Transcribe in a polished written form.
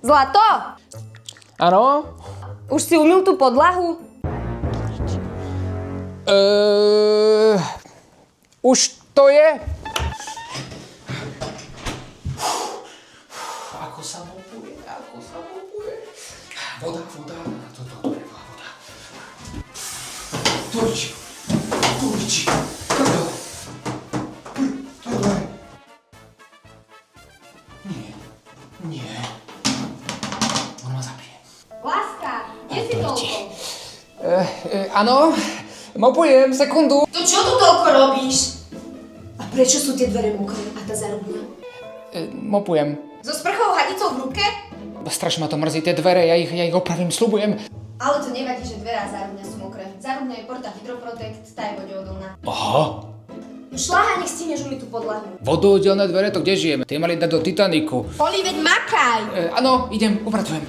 Zlato? Áno? Už si umyl tú podlahu? Už to je? Ako sa mopuje. Voda. Toto je voda. Turiči. Nie. On ma zabije. Láska, kde si toľko? Áno, mopujem, sekundu. To čo tu toľko robíš? A prečo sú tie dvere mokré a tá zarubňa? Mopujem. So sprchou hadicou v ruke? Strašne ma to mrzí, tie dvere, ja ich opravím, sľubujem. Ale to nevadí, že dvere a zárubňa sú mokré. Zárubňa je Porta Hydroprotect, tá je vodeodolná. Aha. Šláha, nech stihneš umyť tú podlahu. Vodooddelné dvere, to kde žijeme? Tie mali dať do Titaniku. Oli, veď makaj! Áno, idem, upratujem.